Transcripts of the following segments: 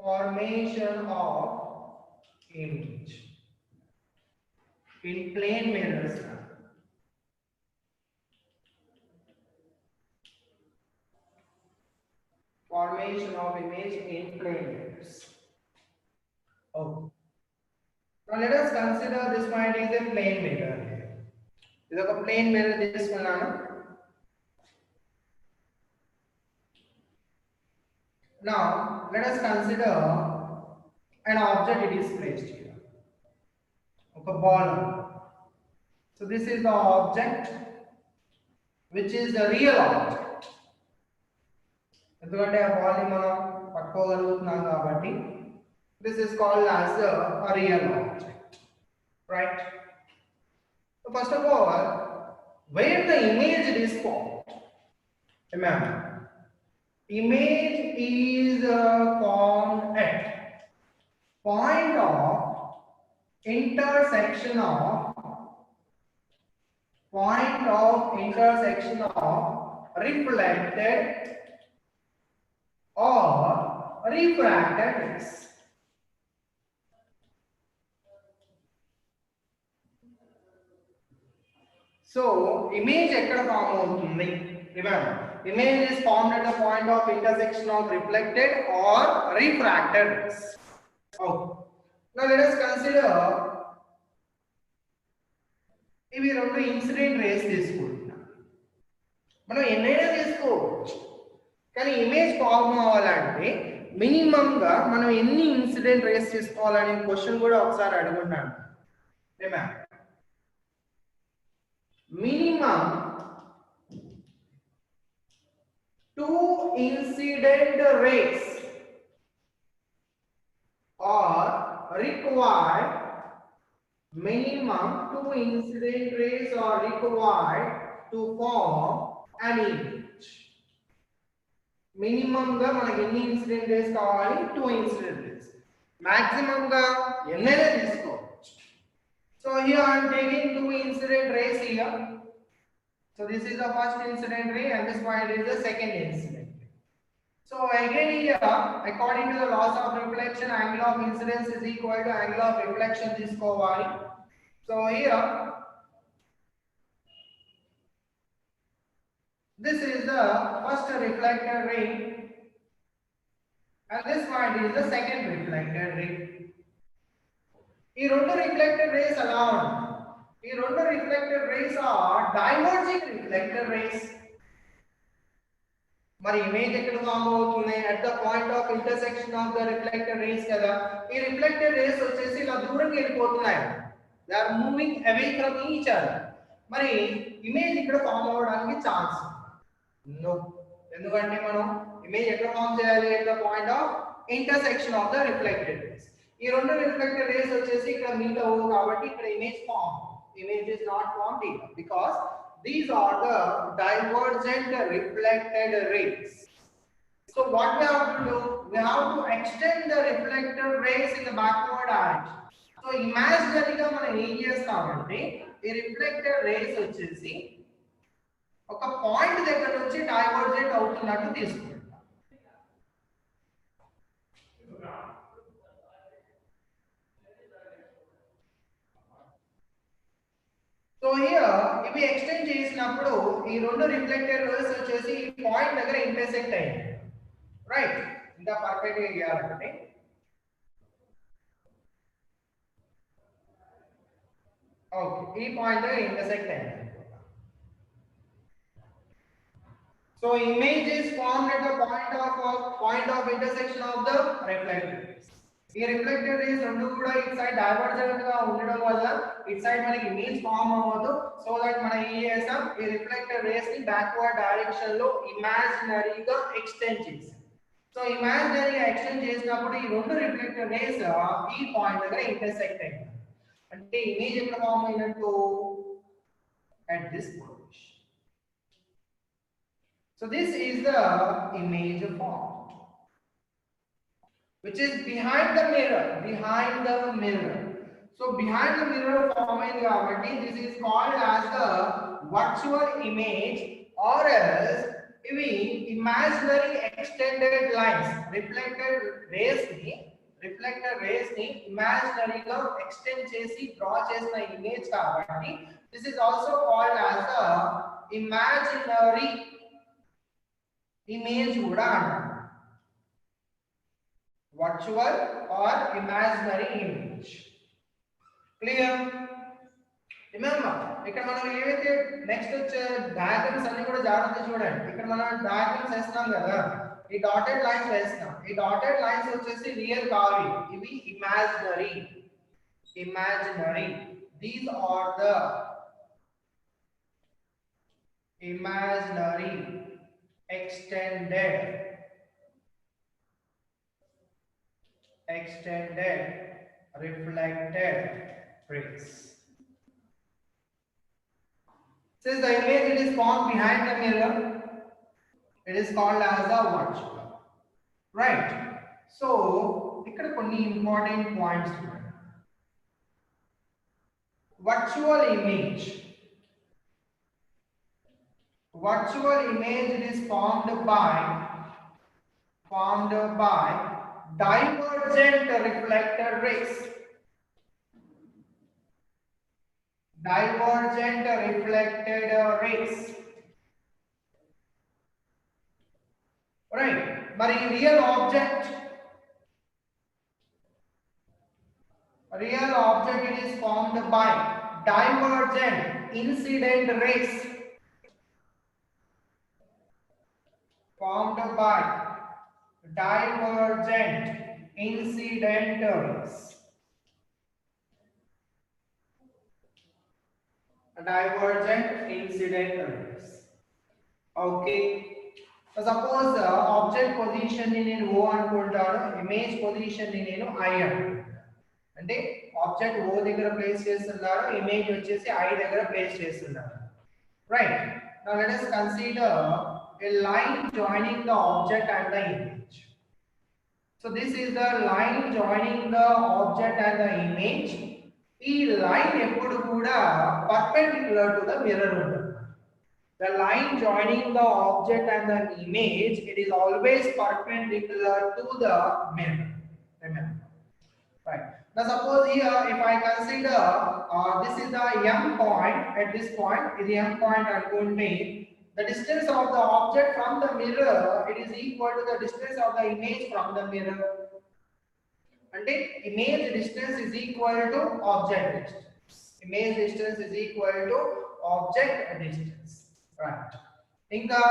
formation of image in plane mirrors. Formation of image in plane mirrors. Oh. Now let us consider this point is a plane mirror. This is a plane mirror. This one. Now let us consider an object it is placed here. Okay, ball. So this is the object which is the real object. ఎందుకంటే ఆ ball ని మనం పట్టుకోగలుగుతున్నాం కాబట్టి this is called as a real object, right? So first of all, where the image is formed, remember, image is formed at point of intersection of reflected or refracted rays. So image ekkada form avutundi? Remember, image is formed at the point of intersection of reflected or refracted rays. Okay. Now let us consider ఇవి రెండు incident race తీసుకుంటున్నాం. మనం ఎన్నైనా తీసుకోవచ్చు, కానీ image form అవ్వాలంటే మినిమంగా మనం ఎన్ని ఇన్సిడెంట్ రేస్ తీసుకోవాలనే క్వశ్చన్ కూడా ఒకసారి అడుగున్నాను. Minimum 2 incident rays are required. Minimum 2 incident rays are required to form an image. Minimum ga manaki enni incident rays kavali? 2 incident rays. Maximum ga ennaina teesukovachu. So here I am taking 2 incident rays here. So this is the first incident ray and this point is the second incident ray. So again here, according to the laws of reflection, angle of incidence is equal to angle of reflection teesukovali. So here this is the first reflected ray and this point is the second reflected ray. ఈ రెండు reflected rays ఎలా ఉన్నాయి? ఈ రెండు reflected rays are diverging reflected rays. మరి image ఎక్కడ form అవుతుంది? At the point of intersection of the reflected rays కదా. ఈ రిఫ్లెక్టెడ్ రేస్ వచ్చేసి ఇలా దూరంగా వెళ్ళిపోతున్నాయి. They are moving away from each other. మరి ఇమేజ్ ఇక్కడ ఫామ్ అవ్వడానికి ఛాన్స్ నో. ఎందుకంటే మనం ఇమేజ్ ఎక్కడ ఫామ్ చేయాలి? At the point of intersection of the reflected rays. ఈ రెండు రిఫ్లెక్టెడ్ రేస్ వచ్చేసి ఇక్కడ మీట్ అవ్వవు కాబట్టి ఇక్కడ image form. Image is not formed here because these are the divergent reflected rays. So what we have to do? We have to extend the reflected rays in the backward direction. So imaginary ga మనం ఏం చేస్తామంటే ఈ reflected rays వచ్చేసి ఒక point దగ్గర నుంచి divergent అవుతున్నట్టు తీసుకుంటాం. సో హియర్ ఇవి ఎక్స్టెండ్ చేసినప్పుడు ఈ రెండు రిఫ్లెక్టెడ్ రేస్ వచ్చేసి ఈ పాయింట్ దగ్గర ఇంటర్సెక్ట్ అయ్యాయి, రైట్? ఇంకా పర్ఫెక్ట్ గా గీయాలంటే ఓకే, ఈ పాయింట్ దగ్గర ఇంటర్సెక్ట్ అయ్యాయి. So image is formed at the point of intersection of the reflected rays. ఈ రిఫ్లెక్టెడ్ రేస్ రెండు కూడా ఇట్ సైడ్ డైవర్జెంట్ గా ఉండడం వల్ల ఇట్ సైడ్ మనకి ఇమేజ్ ఫామ్ అవ్వదు. సో దట్ మనం ఏం చేస్తాం? ఈ రిఫ్లెక్టెడ్ రేస్ ని బ్యాక్వర్డ్ డైరెక్షన్ లో ఇమాజినరీగా ఎక్స్టెండ్ చేసాం. సో ఇమాజినరీగా ఎక్స్టెండ్ చేసినప్పుడు ఈ రెండు రిఫ్లెక్టెడ్ రేస్ ఈ పాయింట్ దగ్గర ఇంటర్సెక్ట్ అయ్యాయి. అంటే ఇమేజ్ ఎక్కడ ఫామ్ అయినట్టు? at this position. So this is the image formed, which is behind the mirror. So behind the mirror forming this is called as the virtual image, or else ఇవి imaginary extended lines reflected rays ని ఇమాజినరీగా extend చేసి draw చేసిన image కాబట్టి this is also called as the imaginary image కూడా అంటారు. Virtual or imaginary image. Clear? Remember ఇక్కడ మనం ఏవైతే నెక్స్ట్ వచ్చే డయాగ్రామ్స్ అన్ని కూడా జాగ్రత్తగా చూడండి. ఇక్కడ మనం డయాగ్రామ్స్ వేస్తున్నాం కదా, ఈ డాటెడ్ లైన్స్ వేస్తున్నాం. ఈ డాటెడ్ లైన్స్ వచ్చేసి రియల్ కావి, ఇవి ఇమాజినరీ. These are the imaginary extended reflected rays. Since the image it is formed behind the mirror, it is called as a virtual, right? So ikkada konni important points unnayi. Virtual image it is formed by divergent reflected rays. Right? But in real object it is formed by divergent incident rays. Divergent incident rays. Okay. So suppose object position ni nenu O anukuntanu, image position ni nenu I anukunta. Ante object O దగ్గర place చేస్తున్నారు, image వచ్చేసి I దగ్గర place చేస్తున్నారు. Right? Now let us consider a line joining the object and the image. So this is the line joining the object and the image. ఈ line ఎప్పుడు కూడా perpendicular to the mirror ఉంటుంది. The line joining the object and the image, it is always perpendicular to the mirror. Remember, right? Now suppose here if I consider this is the M point. At this point is the M point anukunte, the distance of the object from the mirror, it is equal to the distance of the image from the mirror. Ante image distance is equal to object distance. Image distance is equal to object distance. Right? Inka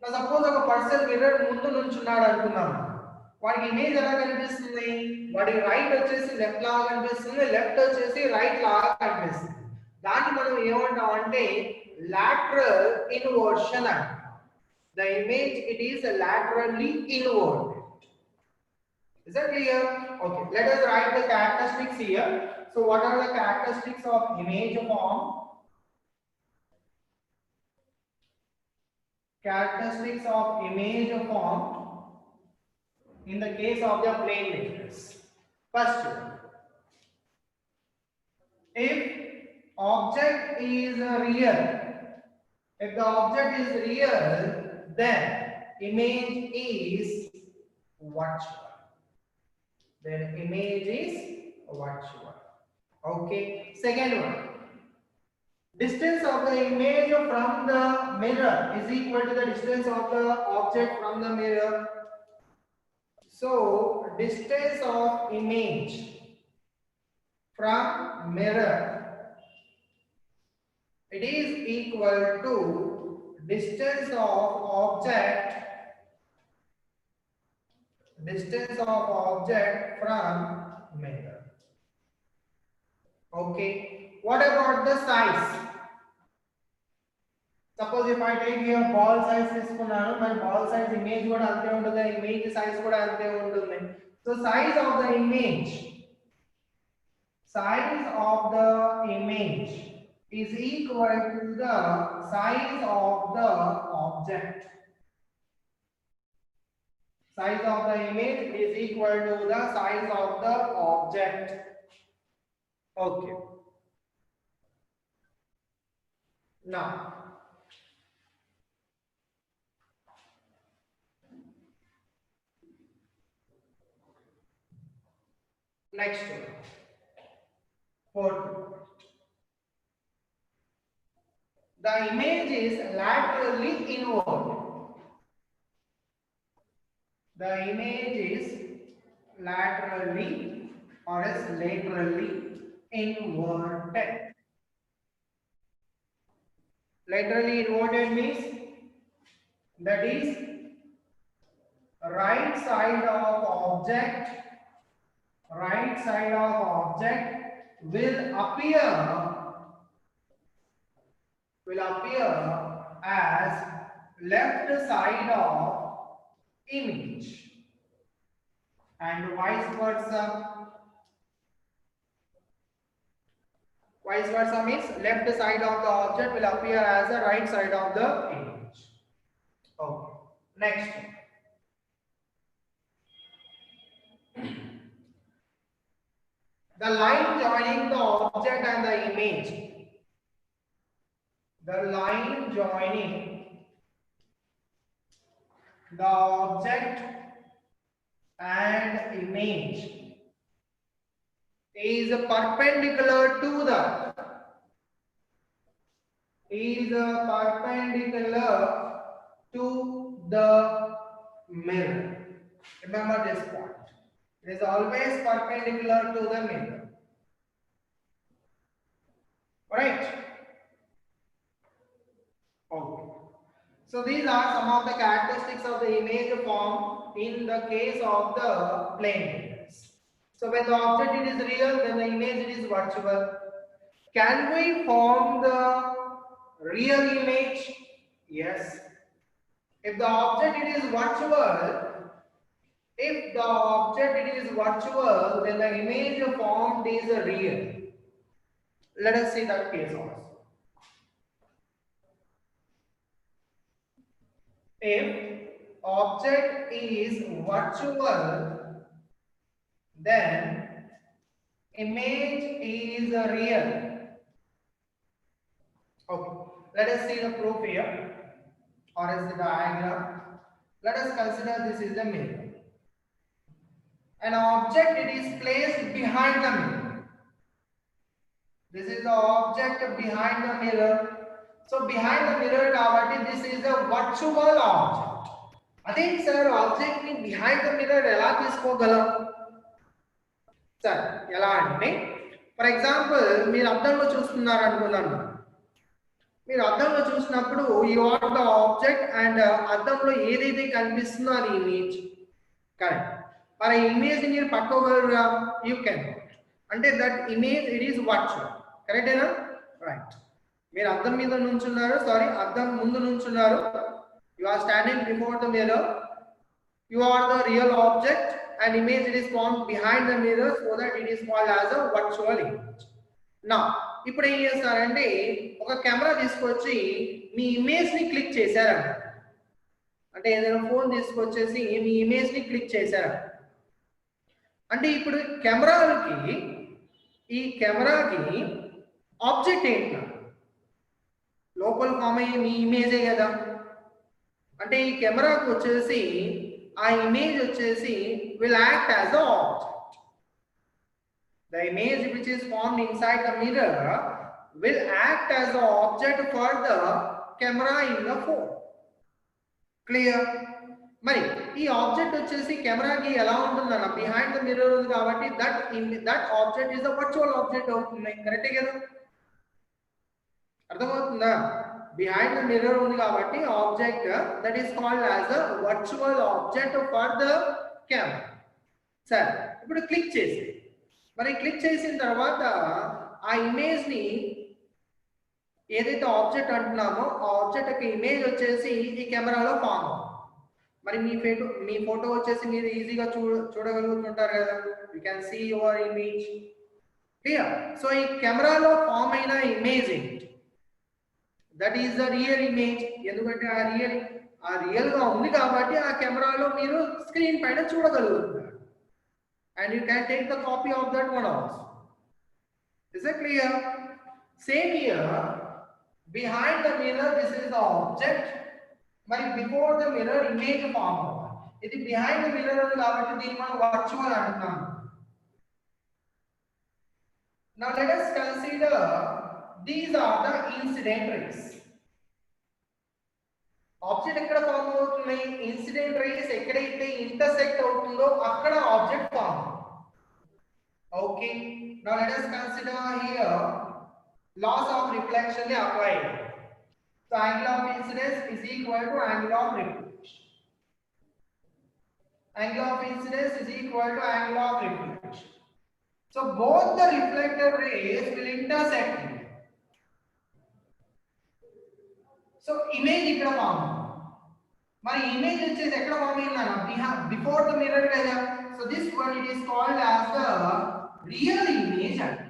now suppose oka person mirror mundu nunchunnadu anukunnam. వాడికి image ఎలా కనిపిస్తుంది? వాడి right వచ్చేసి left లాగా కనిపిస్తుంది, left వచ్చేసి right లాగా కనిపిస్తుంది. దాన్ని మనం ఏమంటాం అంటే లాటరల్ ఇన్వర్షన్ అంటాం. The image it is laterally inverted. Is that clear? Okay, let us write the characteristics here. So what are the characteristics of image form? Characteristics of image form in the case of the plane layers. First, if object is real, if the object is real, then image is virtual. Okay. Second one, distance of the image from the mirror is equal to the distance of the object from the mirror. So distance of image from mirror, it is equal to distance of object from mirror. Okay. What about the size? Suppose if I take here ball size తీసుకున్నాను, మరి ball size image కూడా అంతే ఉంటుంది, image size కూడా అంతే ఉంటుంది. So size of the image is equal to the size of the object. Size of the image is equal to the size of the object. Okay. Now Next, fourth, the image is laterally inward. The image is laterally or is laterally inverted. Laterally inverted means that is right side of object will appear as left side of image, and vice versa. Vice versa means left side of the object will appear as the right side of the image. Okay. Next, the line joining the object and the image. The line joining the object and image is perpendicular to the mirror. Remember this point. It is always perpendicular to the mirror. Right? Okay. So these are some of the characteristics of the image formed in the case of the plane mirrors. So when the object it is real, then the image it is virtual. Can we form the real image? Yes. If the object it is virtual, then the image formed is real. Let us see that case also. If object is virtual, then image is real. Okay, let us see the proof here, or is the diagram. Let us consider this is the mirror. An object it is placed behind the mirror. This is the object behind the mirror. So behind the mirror, kabatti this is a virtual object. Adhe sir, object ni behind the mirror ela teesukogalam? Sir, ela ante for example meer addamlo chustunnaru anukunnanu. మీరు అద్దంలో చూసినప్పుడు you are the object and అద్దంలో ఏదైతే కనిపిస్తుందో అది image. Correct. మరి image మీరు పట్టుకోగలరా? You can. అంటే that image it is virtual. కరెక్టేనా? రైట్. మీరు అద్దం మీద నుంచున్నారు, సారీ అద్దం ముందు నుంచున్నారు. You are standing before the mirror. You are the real object and image it is formed behind the mirror so that it is called as a virtual image. నా ఇప్పుడు ఏం చేస్తారంటే ఒక కెమెరా తీసుకొచ్చి మీ ఇమేజ్ ని క్లిక్ చేశారంట. అంటే ఏదైనా ఫోన్ తీసుకొచ్చేసి మీ ఇమేజ్ ని క్లిక్ చేశారు అంటే ఇప్పుడు ఈ కెమెరాకి ఆబ్జెక్ట్ ఏంటి? లోపల ఫామ్ అయ్యే మీ ఇమేజే కదా. అంటే ఈ కెమెరాకి వచ్చేసి ఆ ఇమేజ్ వచ్చేసి will act as a object. The image which is formed inside the mirror will act as the object for the camera in the phone. Clear? మరి ఈ ఆబ్జెక్ట్ వచ్చేసి కెమెరాకి ఎలా ఉంటుందన్న బిహైండ్ ద మిర్రర్ ఉంది కాబట్టి that object is the virtual object అవుతుంది. కరెక్టే కదా? అర్థమవుతుందా? బిహైండ్ ద మిర్రర్ ఉంది కాబట్టి object that is called as the virtual object for the camera. సరే, ఇప్పుడు క్లిక్ చేసి మరి క్లిక్ చేసిన తర్వాత ఆ ఇమేజ్ ని ఏదైతే ఆబ్జెక్ట్ అంటున్నామో ఆ ఆబ్జెక్ట్ యొక్క ఇమేజ్ వచ్చేసి ఈ కెమెరాలో ఫామ్ అవుతుంది. మరి మీ ఫోటో వచ్చేసి మీరు ఈజీగా చూడగలుగుతుంటారు కదా. You can see your image clear. So ఈ కెమెరాలో ఫామ్ అయిన ఇమేజ్ ఏంటి? That is the real image. ఎందుకంటే ఆ రియల్ గా ఉంది కాబట్టి ఆ కెమెరాలో మీరు స్క్రీన్ పైన చూడగలుగుతున్నారు. And you can take the copy of that one also. Is it clear? Same here, behind the mirror this is the object, but before the mirror image form. It is behind the mirror ఉంది కాబట్టి దీన్ని మనం virtual అంటున్నాం. Now let us consider these are the incident rays. Object ఎక్కడ form అవుతుంది, incident rays ఎక్కడైతే intersect అవుతుందో అక్కడ object form. Okay, now let us consider here laws of reflection ని apply. So angle of incidence is equal to angle of reflection. Angle of incidence is equal to angle of reflection. So both the reflected rays will intersect. So image ఇక్కడ form. మరి image వచ్చేసి ఎక్కడ form అయిందన్న, before the mirror కదా. So this one it is called as the real image అంట.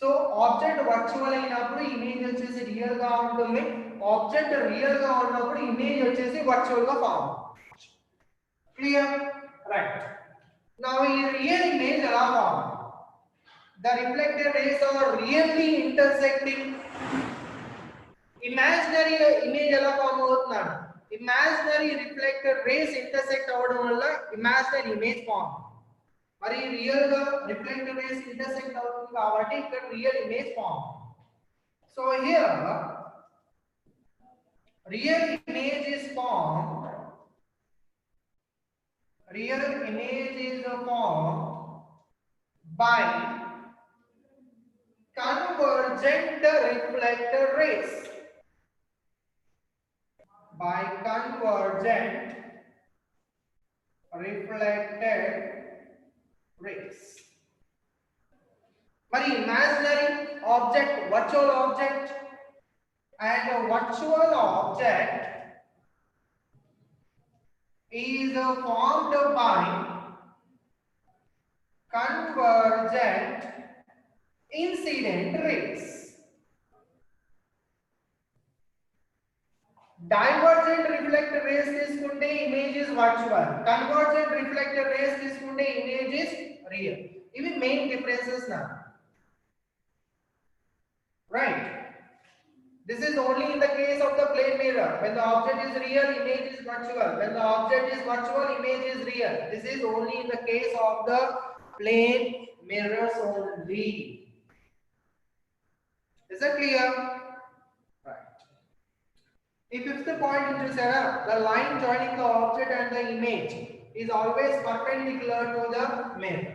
So object virtual అయినప్పుడు image వచ్చేసి real గా ఉంటుంది, ఆబ్జెక్ట్ రియల్ గా ఉన్నప్పుడు ఇమేజ్ వచ్చేసి వర్చువల్ గా ఫామ్. Clear, right. నౌ ఈ రియల్ ఇమేజ్ ఎలా form? The reflected rays are really intersecting. Imaginary image ఎలా ఫామ్ అవుతున్నాడు, imaginary reflected rays intersect అవడం వల్ల imaginary image ఫామ్. మరి రియల్ గా reflected rays intersect అవుతుంది కాబట్టి ఇక్కడ real image form. So here real image is formed. Real image is formed by convergent reflected rays. By convergent reflected rays. మరి imaginary object, virtual object and a virtual object is formed by convergent incident rays. Divergent reflected rays తీసుకుంటే image is virtual, convergent reflected rays తీసుకుంటే image is real. ఇవి main differences now, right? This is only in the case of the plane mirror. When the object is real, image is virtual. When the object is virtual, image is real. This is only in the case of the plane mirrors only. Is that clear? Right. The fifth point is the line joining the object and the image is always perpendicular to the mirror.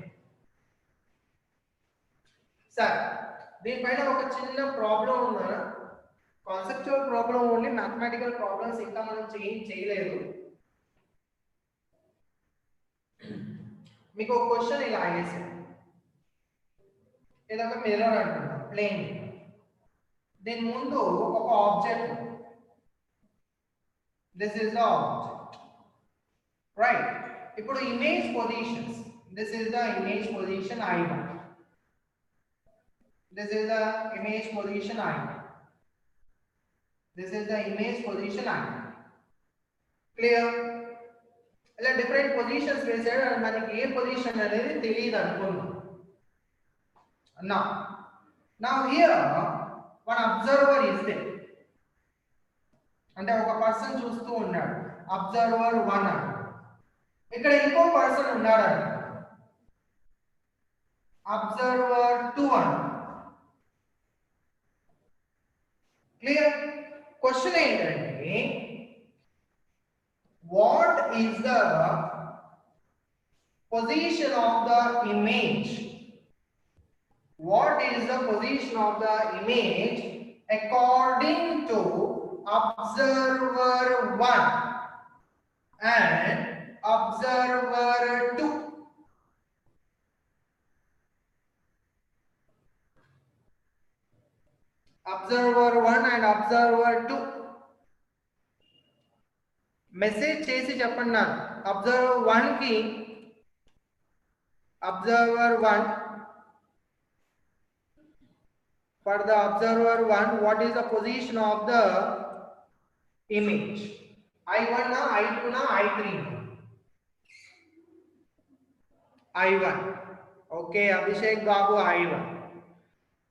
Sir, దీనిపైన ఒక చిన్న problem ఉందా? Conceptual problem only, mathematical problems ఇంకా మనం చేయలేదు. మీకు ఒక question ఇలా వేసాను, ఇదొక మిర్రర్ అంటున్నాం, ప్లేన్. దీని ముందు ఒక object, this is the object, right? ఇప్పుడు image positions, this is the image position I1, this is the image position I1, this is the image position I1. Clear? ఇలా డిఫరెంట్ పొజిషన్స్ వేసాడు, మనకి ఏ position అనేది తెలియదు అనుకున్నాం. Now here one observer is there. అంటే ఒక person చూస్తూ ఉన్నాడు, అబ్జర్వర్ 1 అని. ఇక్కడ ఇంకో పర్సన్ ఉన్నాడు అని, అబ్జర్వర్ 2 అని. క్లియర్? క్వశ్చన్ ఏంటంటే, what is the position of the image? What is the position of the image according to observer 1 and observer 2? Observer 1 and observer 2. Message చేసి చెప్పండి నాకు. అబ్జర్వర్ 1 కి, observer 1, for the observer 1 what is the position of the image? I1 na, I2 na, I3 na? I1. Okay, Abhishek Babu, I1.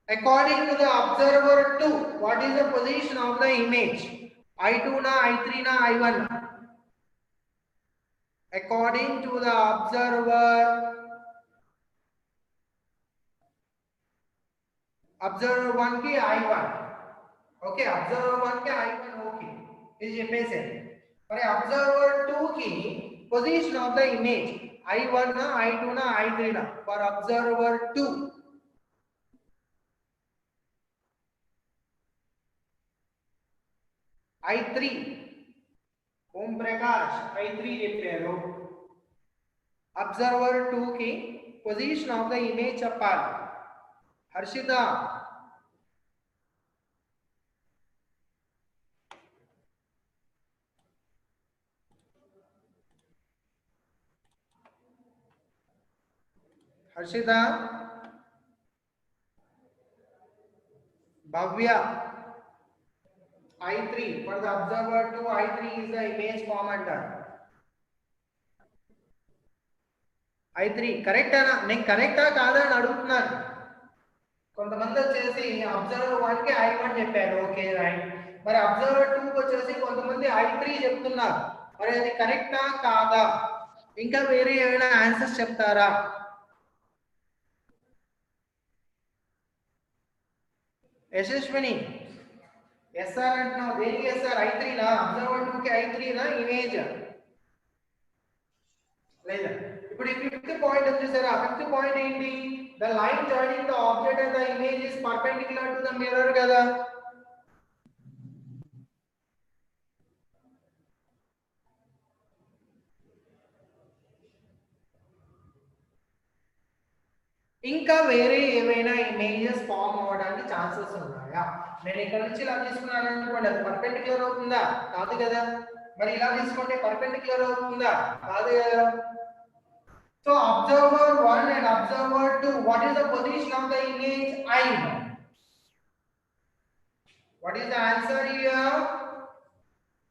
According to the observer 2, what is the position of the image? I2 na, I3 na, I1 na? According to the observer observer 1 కి I1 okay observer 1 కి I1 okay ఇది చెప్పేసాను మరి observer 2 కి position of the image I1 నా I2 నా I3 నా for observer 2 I3 Om Prakash I3 చెప్పారు అబ్జర్వర్ 2 కి పొజిషన్ ఆఫ్ ద ఇమేజ్ చెప్పాలి Harshita Harshita, Bhavya, I3 for the observer 2 I3 is the image formatter. I3 correct అనా నేను కరెక్టా కాదా అని అడుగుతున్నాను కొంతమంది వచ్చేసి అబ్జర్వర్ 1 కి I1 చెప్పారు ఓకే రైట్ మరి అబ్జర్వర్ 2 కి వచ్చేసి కొంతమంది I3 చెప్తున్నారు మరి అది కరెక్టా కాదా ఇంకా వేరే ఏమైనా ఆన్సర్స్ చెప్తారా యశస్విని ఎస్ఆర్ అంటున్నావు దేనికి ఎస్ఆర్ I3 నా అబ్జర్వర్ 2 కి I3 నా ఇమేజ్ లేదా ఇప్పుడు ఈ ఫిఫ్త్ పాయింట్ వచ్చేసరా ఫిఫ్త్ పాయింట్ ఏంటి the line joining the object and the image is perpendicular to the mirror కదా ఇంకా వేరే ఏమైనా ఇమేజెస్ ఫామ్ అవ్వడానికి ఛాన్సెస్ ఉన్నాయా నేను ఇక్కడ నుంచి ఇలా తీసుకున్నాను అనుకోండి అది పర్పెండిక్యులర్ అవుతుందా కాదు కదా మరి ఇలా తీసుకుంటే పర్పెండిక్యులర్ అవుతుందా కాదు కదా so observer 1 and observer 2 what is the position of the image I1 what is the answer here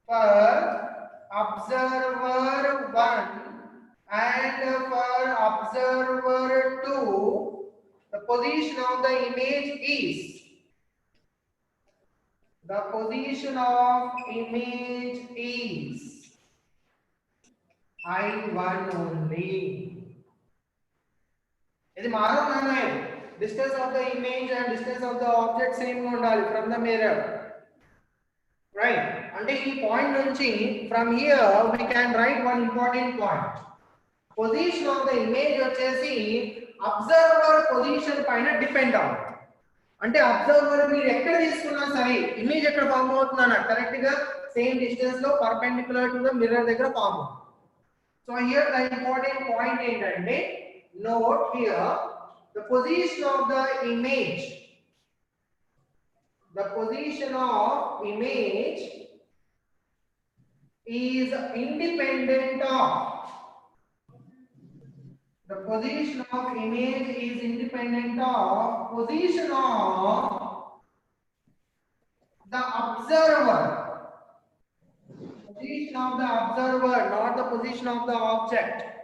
for observer 1 and for observer 2 the position of the image is the position of image is I1 only ఇది మారొద్దు distance of the image and distance of the object same గా ఉండాలి from the mirror right అంటే ఈ point నుంచి from here we can write one important point position of the image వచ్చేసి observer position పైన depend అవుతుంది అంటే అబ్జర్వర్ మీరు ఎక్కడ తీసుకున్నా సరే ఇమేజ్ ఎక్కడ ఫామ్ అవుతుందన్న కరెక్ట్ గా సేమ్ డిస్టెన్స్ లో పర్పెండిక్యులర్ టు ద మిర్రర్ దగ్గర ఫామ్ అవుతుంది so here the important point ఏంటంటే note here the position of the image is independent of position of the observer not the position of the object